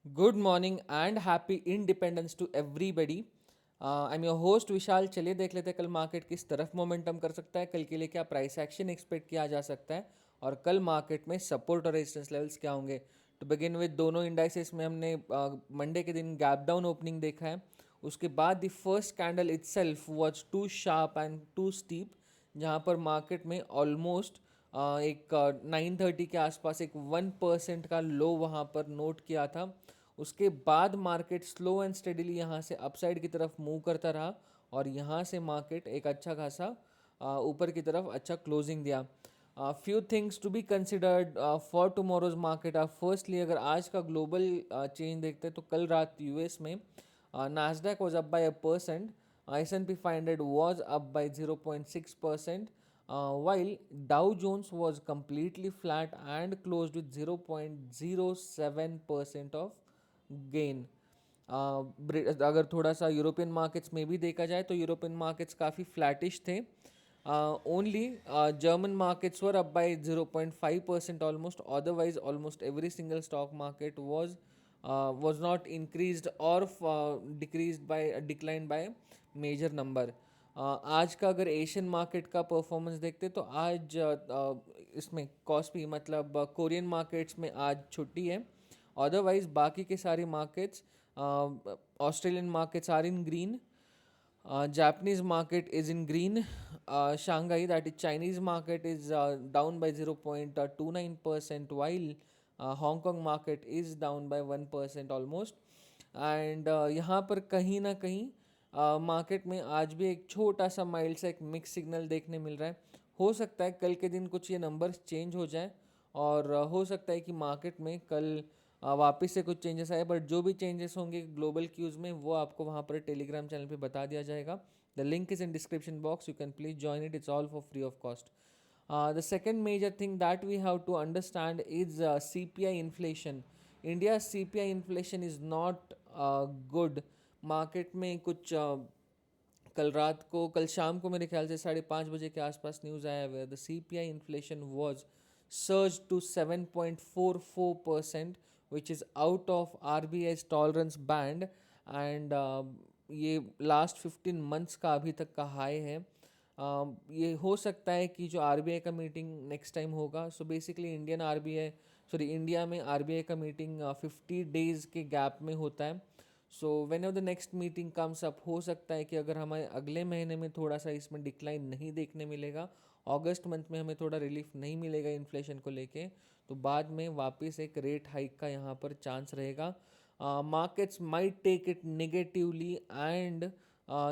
Good morning and happy independence to everybody. I am your host Vishal. चलिए देख लेते हैं कल मार्केट किस तरफ मोमेंटम कर सकता है, कल के लिए क्या प्राइस एक्शन एक्सपेक्ट किया जा सकता है और कल मार्केट में सपोर्ट और रेजिस्टेंस लेवल्स क्या होंगे. टू बिगिन विद दोनों इंडाइसेस में हमने मंडे के दिन गैप डाउन ओपनिंग देखा है. उसके बाद the first candle itself was too sharp and too steep, जहाँ पर मार्केट में ऑलमोस्ट एक 9:30 के आसपास एक 1% का लो वहाँ पर नोट किया था. उसके बाद मार्केट स्लो एंड स्टेडीली यहाँ से अपसाइड की तरफ मूव करता रहा और यहाँ से मार्केट एक अच्छा खासा ऊपर की तरफ अच्छा क्लोजिंग दिया. Few things to be considered for tomorrow's market are firstly, अगर आज का ग्लोबल चेंज देखते हैं तो कल रात यूएस में Nasdaq was up by 1%, S&P 500 was up by 0.6%, while Dow Jones was completely flat and closed with 0.07% of gain. अगर थोड़ा सा यूरोपियन मार्केट्स में भी देखा जाए तो यूरोपियन मार्केट्स काफ़ी फ्लैटिश थे. Only German markets were up by 0.5% almost. Otherwise almost every single stock market was not increased or decreased by declined by major number. आज का अगर एशियन मार्केट का परफॉर्मेंस देखते तो आज इसमें कॉस्पी मतलब कोरियन मार्केट्स में आज छुट्टी है. अदरवाइज बाकी के सारे markets, Australian markets are in green, Japanese market is in green, Shanghai, that is Chinese market is down by 0.29%, while Hong Kong market is down by 1% almost. And यहाँ पर कहीं ना कहीं मार्केट में आज भी एक छोटा सा माइल्ड सा एक मिक्स सिग्नल देखने मिल रहा है. हो सकता है कल के दिन कुछ ये नंबर्स चेंज हो जाए और हो सकता है कि मार्केट में कल वापस से कुछ चेंजेस आए, बट जो भी चेंजेस होंगे ग्लोबल क्यूज़ में वो आपको वहाँ पर टेलीग्राम चैनल पे बता दिया जाएगा. The link is in description box, you can please join it, it's all for free of cost. The second major thing that we have to understand is CPI inflation. India's CPI inflation is not good. Market में कुछ कल शाम को मेरे ख्याल से 5:30 बजे के आसपास न्यूज़ आया हुआ है. The CPI inflation was surge to 7.44%, which is out of RBI's tolerance band and ये लास्ट 15 मंथ्स का अभी तक का हाई है. ये हो सकता है कि जो RBI का मीटिंग नेक्स्ट टाइम होगा, सो बेसिकली इंडिया में RBI का मीटिंग 50 डेज के गैप में होता है. So when ever the next meeting comes up, हो सकता है कि अगर हमें अगले महीने में थोड़ा सा इसमें डिक्लाइन नहीं देखने मिलेगा, अगस्त मंथ में हमें थोड़ा रिलीफ नहीं मिलेगा इन्फ्लेशन को लेके, तो बाद में वापस एक रेट हाइक का यहाँ पर चांस रहेगा. Markets might take it negatively and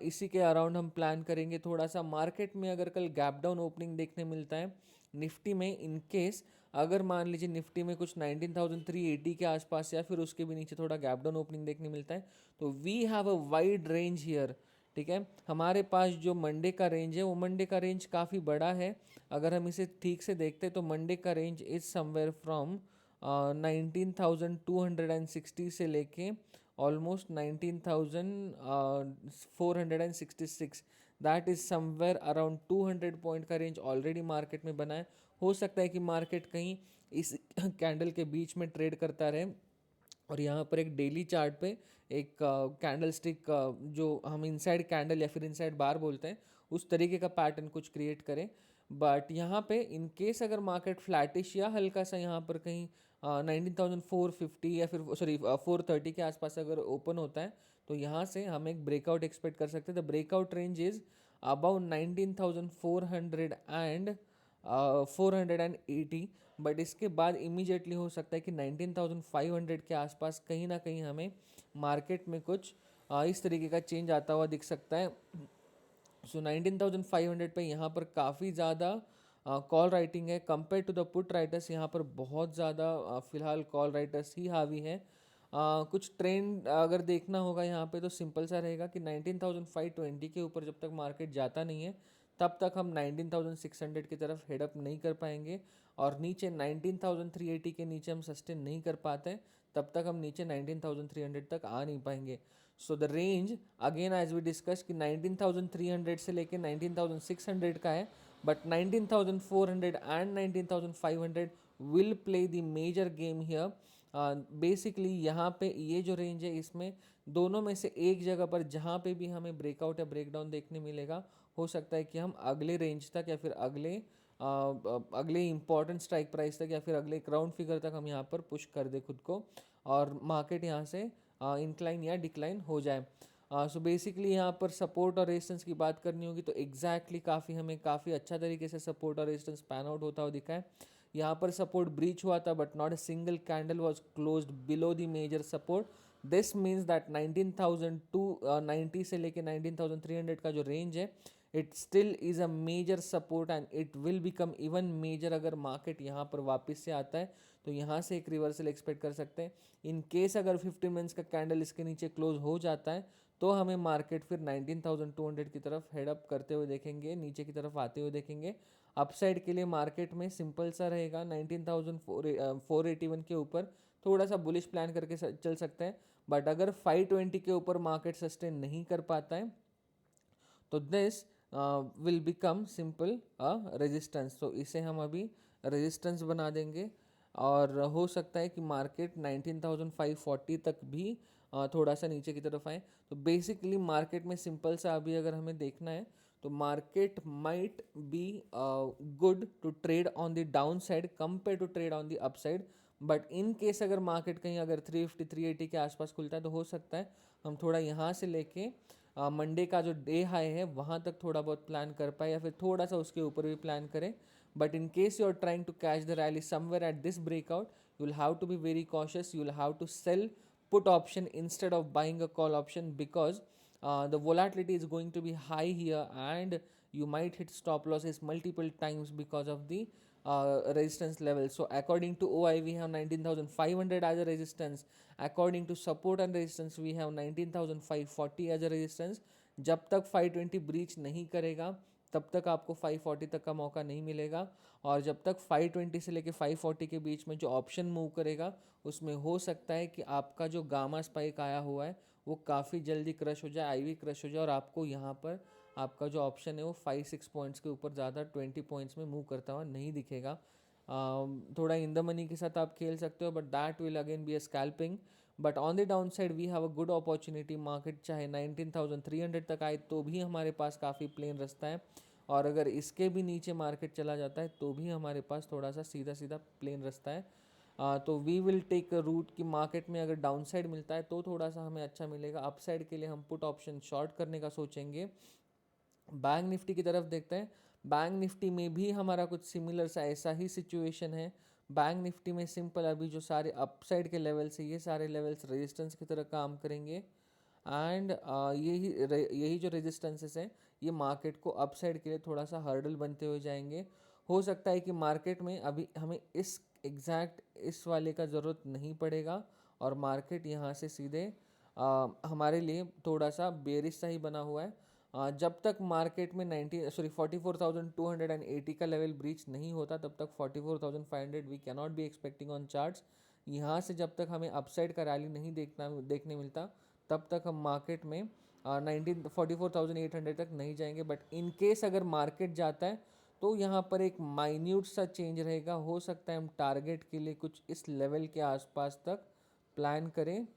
इसी के अराउंड हम प्लान करेंगे थोड़ा सा. मार्केट में अगर कल गैप डाउन ओपनिंग देखने मिलता है निफ्टी में, इन केस अगर मान लीजिए निफ्टी में कुछ 19,380 के आसपास या फिर उसके भी नीचे थोड़ा गैप डाउन ओपनिंग देखने मिलता है, तो we have a wide range here. ठीक है, हमारे पास जो मंडे का रेंज है वो मंडे का रेंज काफ़ी बड़ा है. अगर हम इसे ठीक से देखते तो मंडे का रेंज इज समवेयर फ्रॉम 19,260 से लेके almost 19,466. That is somewhere around 200 point का रेंज ऑलरेडी मार्केट में बना है. हो सकता है कि मार्केट कहीं इस कैंडल के बीच में ट्रेड करता रहे और यहाँ पर एक डेली चार्ट पे एक कैंडल स्टिक, जो हम इनसाइड कैंडल या फिर इनसाइड बार बोलते हैं, उस तरीके का पैटर्न कुछ क्रिएट करें. बट यहाँ पे इन केस अगर मार्केट फ्लैटिश या हल्का सा यहाँ पर कहीं 19,450 या फिर 430 के आसपास अगर ओपन होता है, तो यहाँ से हम एक ब्रेकआउट एक्सपेक्ट कर सकते हैं. The breakout range is about 19,400 and 480. But इसके बाद इमीजिएटली हो सकता है कि 19,500 के आसपास कहीं ना कहीं हमें मार्केट में कुछ इस तरीके का चेंज आता हुआ दिख सकता है. सो 19,500 पे यहाँ पर काफ़ी ज़्यादा कॉल राइटिंग है compare to the put writers. यहाँ पर बहुत ज़्यादा फिलहाल कॉल राइटर्स ही हावी है. कुछ ट्रेंड अगर देखना होगा यहाँ पे तो सिंपल सा रहेगा कि 19,520 के ऊपर जब तक मार्केट जाता नहीं है तब तक हम 19,600 की तरफ हेडअप नहीं कर पाएंगे, और नीचे 19,380 के नीचे हम सस्टेन नहीं कर पाते तब तक हम नीचे 19,300 तक आ नहीं पाएंगे. So the range again as we discuss कि 19,300 से लेके 19,600 का है, but 19,400 and 19,500 will play the major game here. Basically यहाँ पे ये जो रेंज है इसमें दोनों में से एक जगह पर जहाँ पे भी हमें ब्रेकआउट या ब्रेकडाउन देखने मिलेगा, हो सकता है कि हम अगले रेंज तक या फिर अगले इंपॉर्टेंट स्ट्राइक प्राइस तक या फिर अगले क्राउन फिगर तक हम यहाँ पर पुश कर दे खुद को और मार्केट यहाँ से इंक्लाइन या डिक्लाइन हो जाए। सो बेसिकली यहाँ पर सपोर्ट और रेजिस्टेंस की बात करनी होगी तो एग्जैक्टली हमें काफ़ी अच्छा तरीके से सपोर्ट और रेजिस्टेंस पैन आउट होता हुआ दिखा है। यहाँ पर सपोर्ट ब्रीच हुआ था but not a single candle was closed below the major support. This means that 19,290 से लेके 19,300 का जो रेंज है it still is a major support and it will become even major अगर मार्केट यहाँ पर वापस से आता है तो यहाँ से एक रिवर्सल एक्सपेक्ट कर सकते हैं। इन केस अगर 15 मिनट्स का कैंडल इसके नीचे क्लोज हो जाता है तो हमें मार्केट फिर 19,200 की तरफ हेड अप करते हुए देखेंगे, नीचे की तरफ आते हुए देखेंगे। अपसाइड के लिए मार्केट में सिंपल सा रहेगा 19,481 के ऊपर थोड़ा सा बुलिश प्लान करके चल सकते हैं। बट अगर 520 के ऊपर मार्केट सस्टेन नहीं कर पाता है तो this will become simple resistance. तो इसे हम अभी रेजिस्टेंस बना देंगे और हो सकता है कि मार्केट 19,540 तक भी थोड़ा सा नीचे की तरफ आए। तो बेसिकली मार्केट में सिंपल सा अभी अगर हमें देखना है तो market might be good to trade on the down side compare to trade on the upside. But in case अगर मार्केट कहीं अगर 350 380 के आसपास खुलता है तो हो सकता है हम थोड़ा यहाँ से लेके मंडे का जो डे हाई है वहाँ तक थोड़ा बहुत प्लान कर पाए या फिर थोड़ा सा उसके ऊपर भी प्लान करें। But in case you are trying to catch the rally somewhere at this breakout, you will have to be very cautious. You will have to sell put option instead of buying a call option because the volatility is going to be high here and you might hit stop losses multiple times because of the resistance level. So according to OI we have 19,500 as a resistance. According to support and resistance we have 19,540 as a resistance. जब तक 520 breach नहीं करेगा तब तक आपको 540 तक का मौका नहीं मिलेगा और जब तक 520 से लेके 540 के बीच में जो ऑप्शन मूव करेगा उसमें हो सकता है कि आपका जो गामा स्पाइक आया हुआ है वो काफ़ी जल्दी क्रश हो जाए, आईवी क्रश हो जाए और आपको यहाँ पर आपका जो ऑप्शन है वो 5-6 पॉइंट्स के ऊपर ज़्यादा 20 पॉइंट्स में मूव करता हुआ नहीं दिखेगा। थोड़ा इन द मनी के साथ आप खेल सकते हो but that will again be a scalping. But on the down side we have a good opportunity. Market चाहे 19,300 तक आए तो भी हमारे पास काफ़ी प्लेन रास्ता है और अगर इसके भी नीचे मार्केट चला जाता है तो भी हमारे पास थोड़ा सा सीधा सीधा प्लेन रास्ता है। तो we will take a route कि मार्केट में अगर डाउन साइड मिलता है तो थोड़ा सा हमें अच्छा मिलेगा, अप साइड के लिए हम पुट ऑप्शन शॉर्ट करने का सोचेंगे। बैंक निफ्टी की तरफ देखते हैं। बैंक निफ्टी में भी हमारा कुछ सिमिलर सा ऐसा ही सिचुएशन है। बैंक निफ्टी में सिंपल अभी जो सारे अपसाइड के लेवल्स है ये सारे लेवल्स रेजिस्टेंस की तरह काम करेंगे एंड यही जो रेजिस्टेंसेस हैं ये मार्केट को अपसाइड के लिए थोड़ा सा हर्डल बनते हुए जाएंगे। हो सकता है कि मार्केट में अभी हमें इस एग्जैक्ट इस वाले का ज़रूरत नहीं पड़ेगा और मार्केट यहाँ से सीधे हमारे लिए थोड़ा सा बेरिश सा ही बना हुआ है। जब तक मार्केट में 44,280 का लेवल ब्रीच नहीं होता तब तक 44,500 we can not be expecting on charts. यहाँ से जब तक हमें अपसाइड का रैली नहीं देखने मिलता तब तक हम मार्केट में 44,800 तक नहीं जाएंगे। बट इन केस अगर मार्केट जाता है तो यहाँ पर एक माइन्यूट सा चेंज रहेगा। हो सकता है हम टारगेट के लिए कुछ इस लेवल के आसपास तक प्लान करें।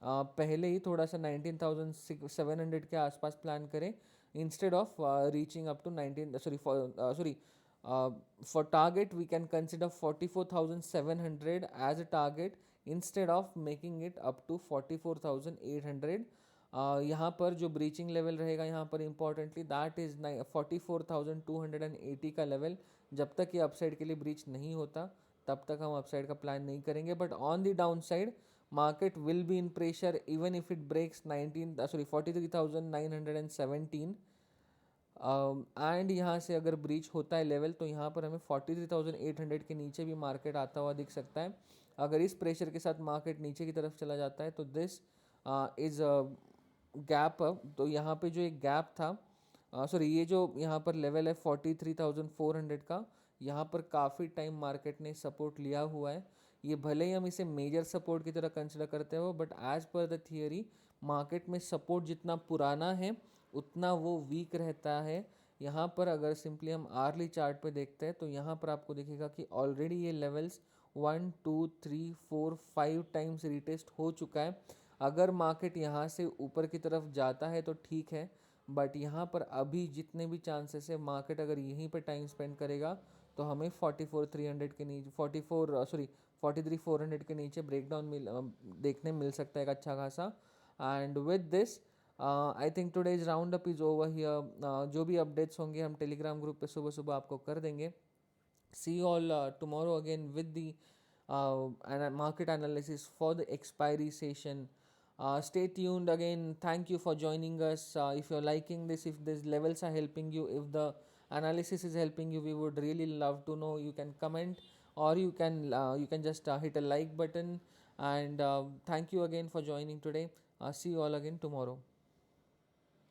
पहले ही थोड़ा सा 19,700 के आसपास प्लान करें instead of reaching up to 19 for target we can consider 44,700 as a target instead of making it up to 44,800। यहाँ पर जो ब्रीचिंग लेवल रहेगा यहाँ पर इंपॉर्टेंटली दैट इज़ 44,280 का लेवल। जब तक ये अपसाइड के लिए ब्रीच नहीं होता तब तक हम अपसाइड का प्लान नहीं करेंगे। But on the down side market will be in pressure even if it breaks 43,917 and यहाँ से अगर ब्रीच होता है लेवल तो यहाँ पर हमें 43,800 के नीचे भी मार्केट आता हुआ दिख सकता है। अगर इस प्रेशर के साथ मार्केट नीचे की तरफ चला जाता है तो दिस इज़ गैप अप। तो यहाँ पे जो एक गैप था ये जो यहाँ पर लेवल है 43,400 का, यहाँ पर काफ़ी टाइम मार्केट ने सपोर्ट लिया हुआ है। ये भले ही हम इसे मेजर सपोर्ट की तरह कंसिडर करते हो but as per the theory market में सपोर्ट जितना पुराना है उतना वो वीक रहता है। यहाँ पर अगर सिंपली हम आर्ली चार्ट पे देखते हैं तो यहाँ पर आपको दिखेगा कि ऑलरेडी ये लेवल्स 1 2 3 4 5 टाइम्स रीटेस्ट हो चुका है। अगर मार्केट यहाँ से ऊपर की तरफ जाता है तो ठीक है, बट यहाँ पर अभी जितने भी चांसेस है मार्केट अगर यहीं पर टाइम स्पेंड करेगा तो हमें 44,300 के नीचे 43,400 के नीचे ब्रेकडाउन देखने मिल सकता है एक अच्छा खासा। And with this I think today's round up is over here. जो भी अपडेट्स होंगे हम टेलीग्राम ग्रुप पे सुबह सुबह आपको कर देंगे। See you all tomorrow again with the market analysis for the expiry session. Stay tuned again. Thank you for joining us. If you're liking this, if these levels are helping you, if the analysis is helping you, we would really love to know. You can comment, or you can just hit a like button. And thank you again for joining today. See you all again tomorrow.